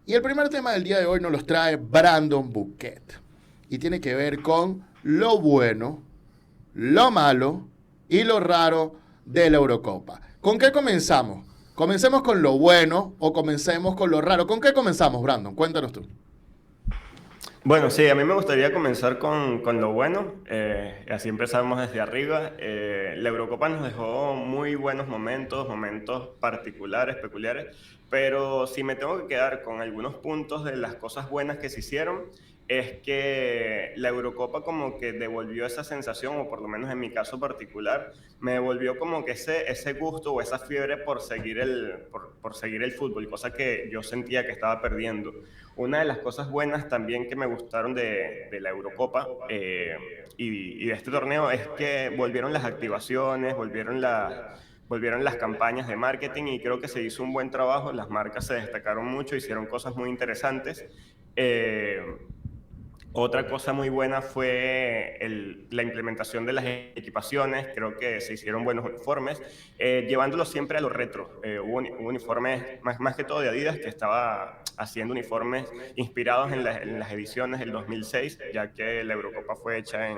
Y el primer tema del día de hoy nos los trae Brandon Bouquet. Y tiene que ver con lo bueno, lo malo y lo raro de la Eurocopa. ¿Con qué comenzamos? ¿Comencemos con lo bueno o comencemos con lo raro? ¿Con qué comenzamos, Brandon? Cuéntanos tú. Bueno, sí, a mí me gustaría comenzar con lo bueno, así empezamos desde arriba. La Eurocopa nos dejó muy buenos momentos, momentos particulares, peculiares, pero si me tengo que quedar con algunos puntos de las cosas buenas que se hicieron, es que la Eurocopa como que devolvió esa sensación, o por lo menos en mi caso particular, me devolvió como que ese gusto o esa fiebre por seguir el fútbol, cosa que yo sentía que estaba perdiendo. Una de las cosas buenas también que me gustaron de la Eurocopa y de este torneo es que volvieron las activaciones, volvieron las campañas de marketing y creo que se hizo un buen trabajo, las marcas se destacaron mucho, hicieron cosas muy interesantes. Eh, Otra cosa muy buena fue la implementación de las equipaciones, creo que se hicieron buenos uniformes, llevándolos siempre a lo retro. Hubo uniformes, más que todo de Adidas, que estaba haciendo uniformes inspirados en las ediciones del 2006, ya que la Eurocopa fue hecha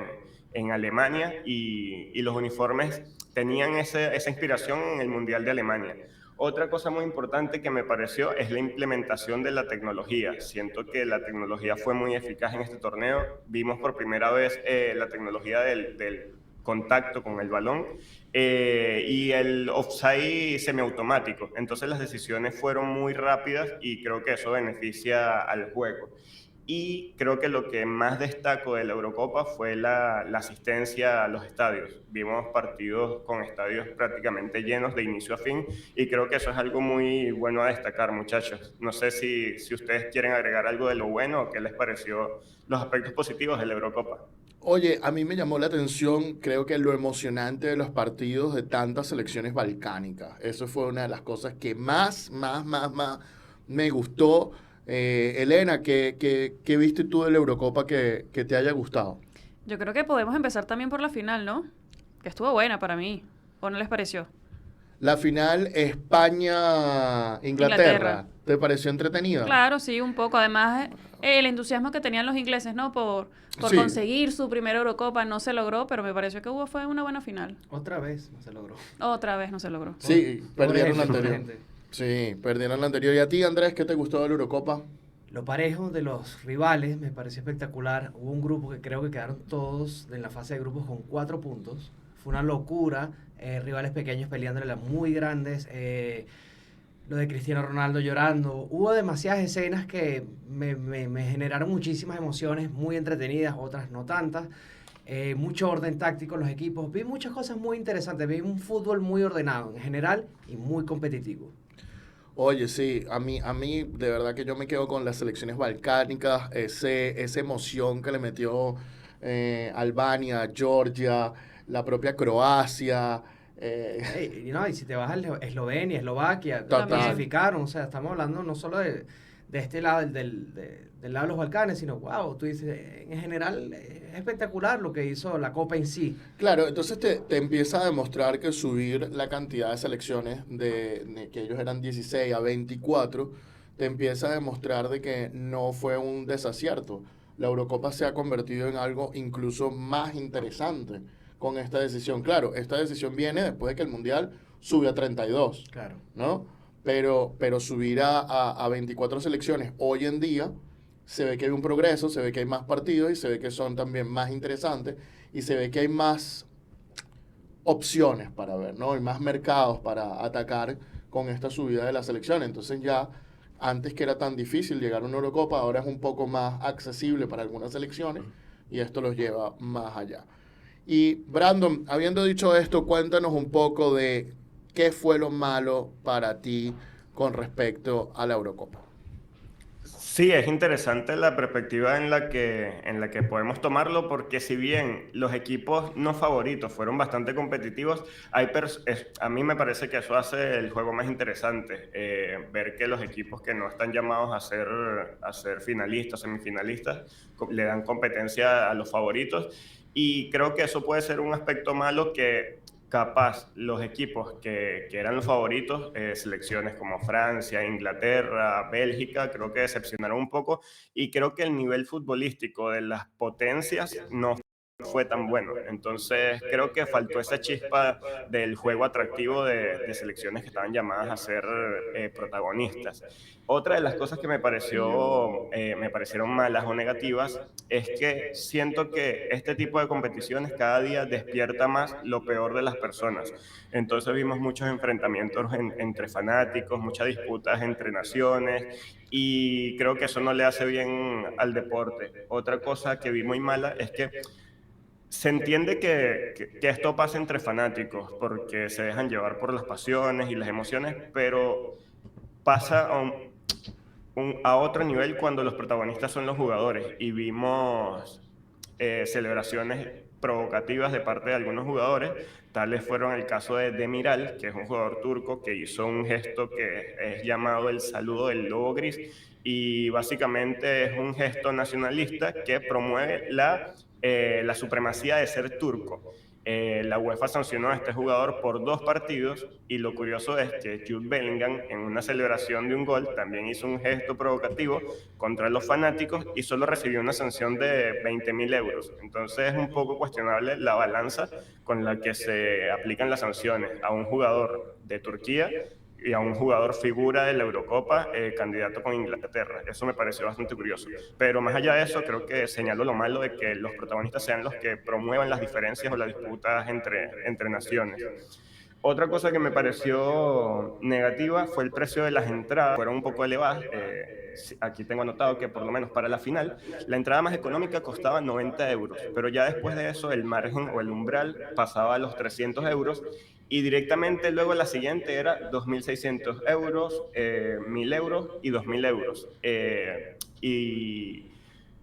en Alemania y los uniformes tenían esa inspiración en el Mundial de Alemania. Otra cosa muy importante que me pareció es la implementación de la tecnología. Siento que la tecnología fue muy eficaz en este torneo. Vimos por primera vez la tecnología del contacto con el balón y el offside semiautomático. Entonces las decisiones fueron muy rápidas y creo que eso beneficia al juego. Y creo que lo que más destaco de la Eurocopa fue la asistencia a los estadios. Vimos partidos con estadios prácticamente llenos de inicio a fin y creo que eso es algo muy bueno a destacar, muchachos. No sé si ustedes quieren agregar algo de lo bueno o qué les pareció los aspectos positivos de la Eurocopa. Oye, a mí me llamó la atención, creo que lo emocionante de los partidos de tantas selecciones balcánicas. Eso fue una de las cosas que más me gustó. Elena, ¿qué viste tú de la Eurocopa que te haya gustado? Yo creo que podemos empezar también por la final, ¿no? Que estuvo buena para mí. ¿O no les pareció? La final Inglaterra. España-Inglaterra, ¿te pareció entretenida? Claro, sí, un poco. Además, el entusiasmo que tenían los ingleses, ¿no? Por Sí, conseguir su primera Eurocopa no se logró, pero me pareció que fue una buena final. Otra vez no se logró. Otra vez no se logró. sí, Pobre perdieron la gente, pobre anterior. gente. Sí, perdieron la anterior. ¿Y a ti, Andrés, qué te gustó de la Eurocopa? Lo parejo de los rivales me pareció espectacular. Hubo un grupo que creo que quedaron todos en la fase de grupos con 4 puntos. Fue una locura. Rivales pequeños peleándole las muy grandes. Lo de Cristiano Ronaldo llorando. Hubo demasiadas escenas que me generaron muchísimas emociones, muy entretenidas, otras no tantas. Mucho orden táctico en los equipos. Vi muchas cosas muy interesantes. Vi un fútbol muy ordenado en general y muy competitivo. Oye, sí, a mí de verdad que yo me quedo con las selecciones balcánicas, esa emoción que le metió Albania, Georgia, la propia Croacia. Y no, y si te vas a Eslovenia, Eslovaquia, Total. También. clasificaron, o sea, estamos hablando no solo de este lado, del lado de los Balcanes, sino, wow, tú dices, en general es espectacular lo que hizo la Copa en sí. Claro, entonces te empieza a demostrar que subir la cantidad de selecciones que ellos eran 16 a 24 te empieza a demostrar de que no fue un desacierto. La Eurocopa se ha convertido en algo incluso más interesante con esta decisión. Claro, esta decisión viene después de que el Mundial subió a 32, Claro. ¿no? Pero subir a 24 selecciones hoy en día se ve que hay un progreso, se ve que hay más partidos y se ve que son también más interesantes y se ve que hay más opciones para ver, ¿no? Hay más mercados para atacar con esta subida de la selección. Entonces ya antes que era tan difícil llegar a una Eurocopa, ahora es un poco más accesible para algunas selecciones y esto los lleva más allá. Y Brandon, habiendo dicho esto, cuéntanos un poco de qué fue lo malo para ti con respecto a la Eurocopa. Sí, es interesante la perspectiva en la que podemos tomarlo, porque si bien los equipos no favoritos fueron bastante competitivos, a mí me parece que eso hace el juego más interesante, ver que los equipos que no están llamados a ser finalistas, semifinalistas, le dan competencia a los favoritos, y creo que eso puede ser un aspecto malo que capaz los equipos que eran los favoritos, selecciones como Francia, Inglaterra, Bélgica, creo que decepcionaron un poco y creo que el nivel futbolístico de las potencias no fue tan bueno. Entonces creo que faltó esa chispa del juego atractivo de selecciones que estaban llamadas a ser protagonistas. Otra de las cosas que me parecieron malas o negativas es que siento que este tipo de competiciones cada día despierta más lo peor de las personas. Entonces vimos muchos enfrentamientos entre fanáticos, muchas disputas entre naciones y creo que eso no le hace bien al deporte. Otra cosa que vi muy mala es que se entiende que esto pasa entre fanáticos porque se dejan llevar por las pasiones y las emociones, pero pasa a otro nivel cuando los protagonistas son los jugadores y vimos celebraciones provocativas de parte de algunos jugadores. Tales fueron el caso de Demiral, que es un jugador turco que hizo un gesto que es llamado el saludo del lobo gris y básicamente es un gesto nacionalista que promueve la supremacía de ser turco. La UEFA sancionó a este jugador por 2 partidos y lo curioso es que Jude Bellingham en una celebración de un gol también hizo un gesto provocativo contra los fanáticos y solo recibió una sanción de 20.000 euros. Entonces es un poco cuestionable la balanza con la que se aplican las sanciones a un jugador de Turquía y a un jugador figura de la Eurocopa, candidato con Inglaterra. Eso me pareció bastante curioso. Pero más allá de eso, creo que señaló lo malo de que los protagonistas sean los que promuevan las diferencias o las disputas entre naciones. Otra cosa que me pareció negativa fue el precio de las entradas. Fueron un poco elevadas. Aquí tengo anotado que por lo menos para la final, la entrada más económica costaba 90 euros, pero ya después de eso el margen o el umbral pasaba a los 300 euros y directamente luego la siguiente era 2.600 euros, 1.000 euros y 2.000 euros. Y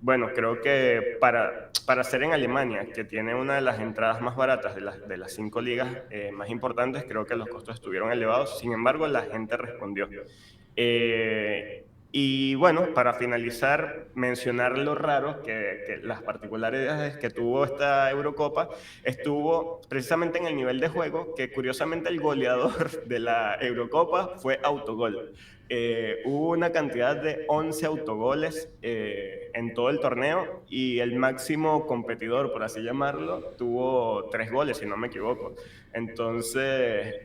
bueno, creo que para ser en Alemania, que tiene una de las entradas más baratas de las 5 ligas más importantes, creo que los costos estuvieron elevados. Sin embargo, la gente respondió. Y bueno, para finalizar, mencionar lo raro, que las particularidades que tuvo esta Eurocopa, estuvo precisamente en el nivel de juego, que curiosamente el goleador de la Eurocopa fue Autogol. Hubo una cantidad de 11 autogoles en todo el torneo y el máximo competidor, por así llamarlo, tuvo 3 goles, si no me equivoco. Entonces,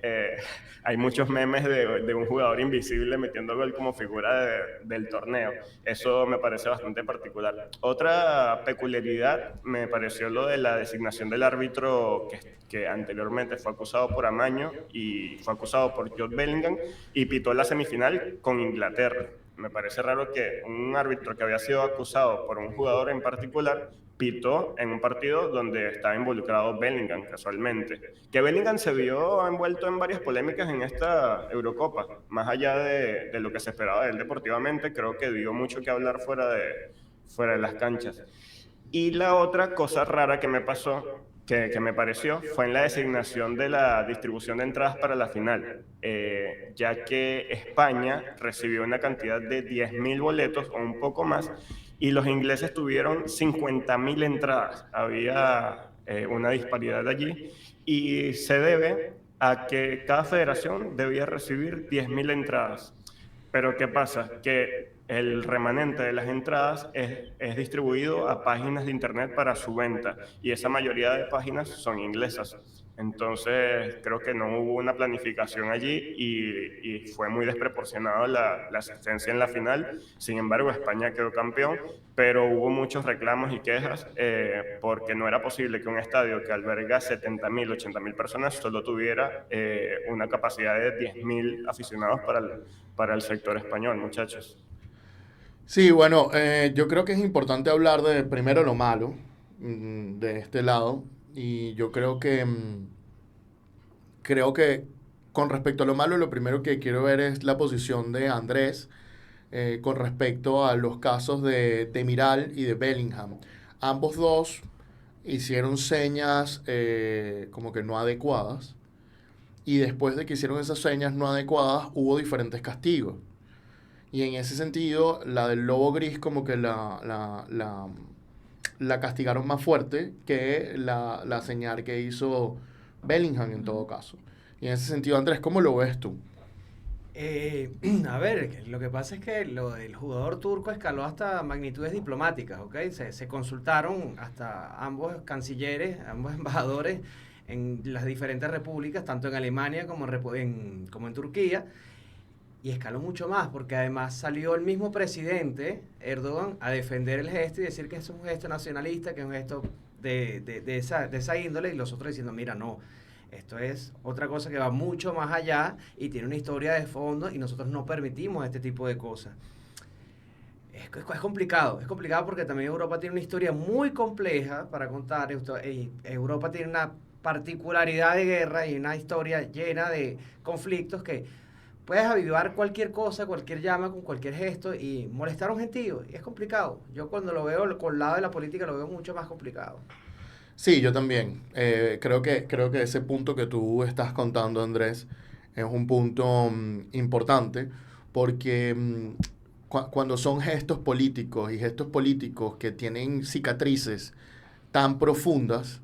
hay muchos memes de un jugador invisible metiendo gol como figura del torneo. Eso me parece bastante particular. Otra peculiaridad me pareció lo de la designación del árbitro que anteriormente fue acusado por amaño y fue acusado por Jude Bellingham y pitó la semifinal con Inglaterra. Me parece raro que un árbitro que había sido acusado por un jugador en particular pitó en un partido donde estaba involucrado Bellingham, casualmente. Que Bellingham se vio envuelto en varias polémicas en esta Eurocopa. Más allá de lo que se esperaba de él deportivamente, creo que dio mucho que hablar fuera de las canchas. Y la otra cosa rara que me pasó, que me pareció, fue en la designación de la distribución de entradas para la final, ya que España recibió una cantidad de 10.000 boletos o un poco más, y los ingleses tuvieron 50.000 entradas. Había una disparidad allí, y se debe a que cada federación debía recibir 10.000 entradas. Pero ¿qué pasa? Que el remanente de las entradas es distribuido a páginas de internet para su venta y esa mayoría de páginas son inglesas. Entonces creo que no hubo una planificación allí y fue muy desproporcionada la asistencia en la final. Sin embargo, España quedó campeón, pero hubo muchos reclamos y quejas porque no era posible que un estadio que alberga 70.000, 80.000 personas solo tuviera una capacidad de 10.000 aficionados para el sector español, muchachos. Sí, bueno, yo creo que es importante hablar de primero lo malo de este lado y yo creo que con respecto a lo malo lo primero que quiero ver es la posición de Andrés con respecto a los casos de Miral y de Bellingham. Ambos dos hicieron señas como que no adecuadas y después de que hicieron esas señas no adecuadas hubo diferentes castigos. Y en ese sentido, la del lobo gris como que la castigaron más fuerte que la señal que hizo Bellingham en todo caso. Y en ese sentido, Andrés, ¿cómo lo ves tú? A ver, lo que pasa es que lo del jugador turco escaló hasta magnitudes diplomáticas, ¿ok? Se consultaron hasta ambos cancilleres, ambos embajadores en las diferentes repúblicas, tanto en Alemania como en Turquía, y escaló mucho más, porque además salió el mismo presidente, Erdogan, a defender el gesto y decir que es un gesto nacionalista, que es un gesto de esa índole, y los otros diciendo, mira, no. Esto es otra cosa que va mucho más allá y tiene una historia de fondo y nosotros no permitimos este tipo de cosas. Es complicado porque también Europa tiene una historia muy compleja para contar. Europa tiene una particularidad de guerra y una historia llena de conflictos que puedes avivar cualquier cosa, cualquier llama con cualquier gesto y molestar a un gentío. Y es complicado. Yo cuando lo veo con el lado de la política lo veo mucho más complicado. Sí, yo también. Creo que ese punto que tú estás contando, Andrés, es un punto importante porque cuando son gestos políticos y gestos políticos que tienen cicatrices tan profundas,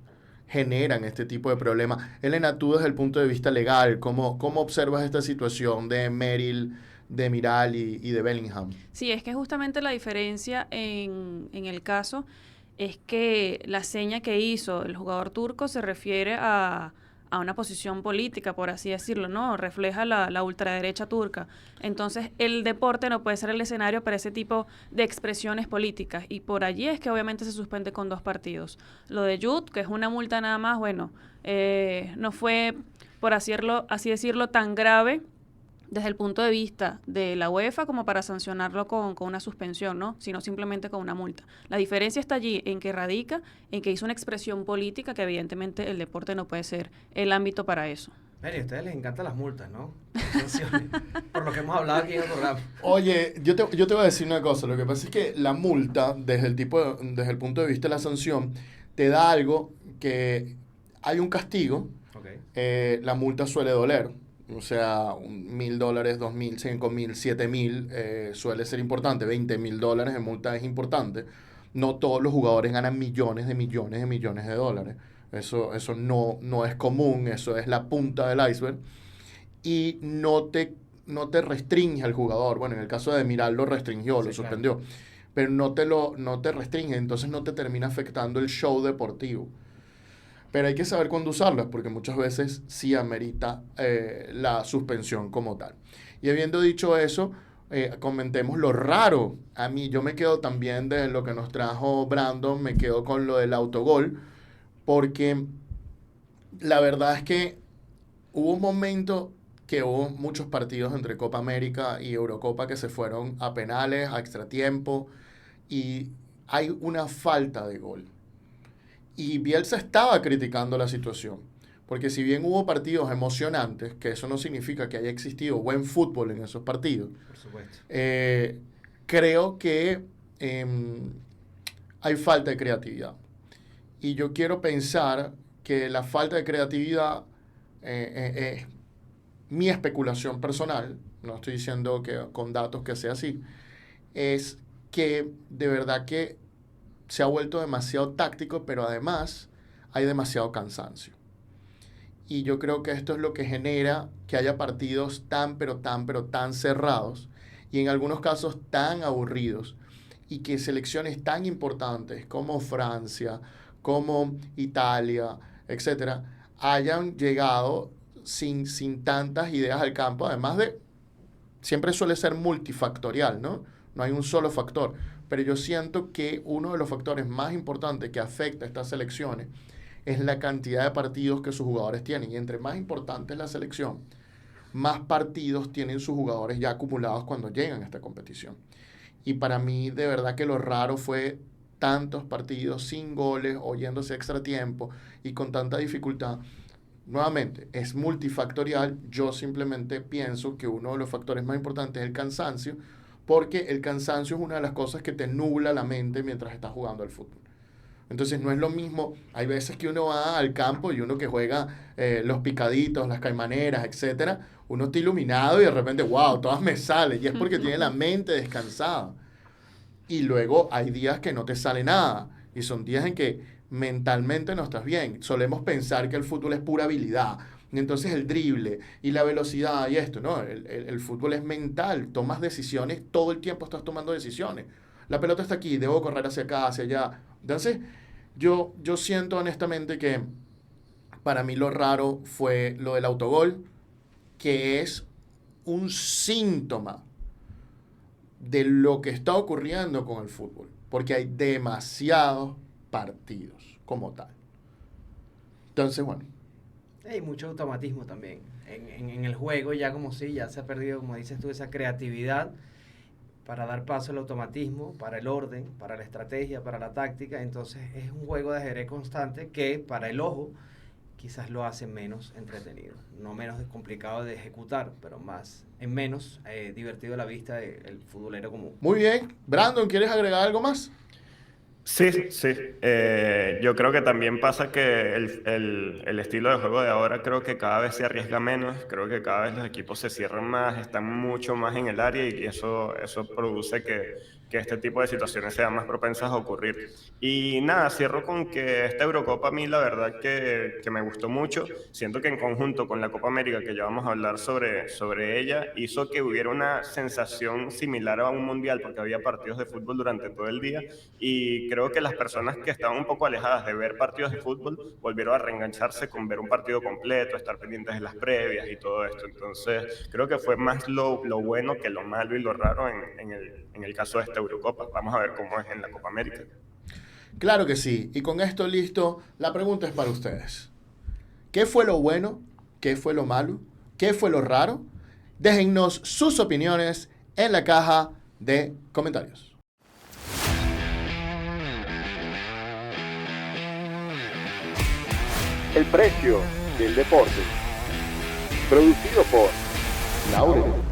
generan este tipo de problemas. Elena, tú desde el punto de vista legal, ¿cómo observas esta situación de Merrill, de Miral y de Bellingham? Sí, es que justamente la diferencia en el caso es que la seña que hizo el jugador turco se refiere a una posición política, por así decirlo, ¿no? Refleja la ultraderecha turca. Entonces, el deporte no puede ser el escenario para ese tipo de expresiones políticas. Y por allí es que obviamente se suspende con 2 partidos. Lo de Jude, que es una multa nada más, bueno, no fue, por así decirlo, tan grave desde el punto de vista de la UEFA como para sancionarlo con una suspensión, ¿no? Sino simplemente con una multa. La diferencia está allí en que radica en que hizo una expresión política que evidentemente el deporte no puede ser el ámbito para eso. Mire, a ustedes les encantan las multas, ¿no? Sanciones. Por lo que hemos hablado aquí en el programa. Oye, yo te voy a decir una cosa. Lo que pasa es que la multa, desde el punto de vista de la sanción, te da algo que hay un castigo. Okay. La multa suele doler. O sea, $1,000, $2,000, $5,000, $7,000 suele ser importante. $20,000 en multa es importante. No todos los jugadores ganan millones de dólares. Eso no es común, eso es la punta del iceberg. Y no te restringe al jugador. Bueno, en el caso de Miral lo restringió, Sí, lo suspendió. Claro. Pero no te restringe, entonces no te termina afectando el show deportivo. Pero hay que saber cuándo usarlas, porque muchas veces sí amerita la suspensión como tal. Y habiendo dicho eso, comentemos lo raro. A mí, yo me quedo también de lo que nos trajo Brandon, me quedo con lo del autogol, porque la verdad es que hubo un momento que hubo muchos partidos entre Copa América y Eurocopa que se fueron a penales, a extratiempo, y hay una falta de gol. Y Bielsa estaba criticando la situación, porque si bien hubo partidos emocionantes, que eso no significa que haya existido buen fútbol en esos partidos, por supuesto. Creo que hay falta de creatividad. Y yo quiero pensar que la falta de creatividad es mi especulación personal, no estoy diciendo que con datos que sea así, es que de verdad que se ha vuelto demasiado táctico, pero además hay demasiado cansancio. Y yo creo que esto es lo que genera que haya partidos tan cerrados y en algunos casos tan aburridos y que selecciones tan importantes como Francia, como Italia, etcétera, hayan llegado sin tantas ideas al campo, además de, siempre suele ser multifactorial, ¿no? No hay un solo factor. Pero yo siento que uno de los factores más importantes que afecta a estas selecciones es la cantidad de partidos que sus jugadores tienen. Y entre más importante es la selección, más partidos tienen sus jugadores ya acumulados cuando llegan a esta competición. Y para mí, de verdad que lo raro fue tantos partidos sin goles, o yéndose a extra tiempo y con tanta dificultad. Nuevamente, es multifactorial. Yo simplemente pienso que uno de los factores más importantes es el cansancio, porque el cansancio es una de las cosas que te nubla la mente mientras estás jugando al fútbol. Entonces no es lo mismo, hay veces que uno va al campo y uno que juega los picaditos, las caimaneras, etcétera, uno está iluminado y de repente, wow, todas me salen, y es porque tiene la mente descansada. Y luego hay días que no te sale nada, y son días en que mentalmente no estás bien. Solemos pensar que el fútbol es pura habilidad. Y entonces el drible y la velocidad y esto, ¿no? El fútbol es mental, tomas decisiones, todo el tiempo estás tomando decisiones. La pelota está aquí, debo correr hacia acá, hacia allá. Entonces, yo siento honestamente que para mí lo raro fue lo del autogol, que es un síntoma de lo que está ocurriendo con el fútbol, porque hay demasiados partidos como tal. Entonces, bueno. Hay mucho automatismo también. En el juego ya como si ya se ha perdido, como dices tú, esa creatividad para dar paso al automatismo, para el orden, para la estrategia, para la táctica. Entonces es un juego de ajedrez constante que para el ojo quizás lo hace menos entretenido, no menos complicado de ejecutar, pero más en menos divertido a la vista del futbolero común. Muy bien. Brandon, ¿quieres agregar algo más? Sí, sí. Yo creo que también pasa que el estilo de juego de ahora creo que cada vez se arriesga menos, creo que cada vez los equipos se cierran más, están mucho más en el área y eso produce que este tipo de situaciones sean más propensas a ocurrir. Y nada, cierro con que esta Eurocopa a mí la verdad que me gustó mucho. Siento que en conjunto con la Copa América, que ya vamos a hablar sobre ella, hizo que hubiera una sensación similar a un mundial porque había partidos de fútbol durante todo el día y creo que las personas que estaban un poco alejadas de ver partidos de fútbol volvieron a reengancharse con ver un partido completo, estar pendientes de las previas y todo esto. Entonces, creo que fue más lo bueno que lo malo y lo raro en el caso de esta Eurocopa. Vamos a ver cómo es en la Copa América. Claro que sí. Y con esto listo, la pregunta es para ustedes. ¿Qué fue lo bueno? ¿Qué fue lo malo? ¿Qué fue lo raro? Déjennos sus opiniones en la caja de comentarios. El precio del deporte. Producido por Laurel.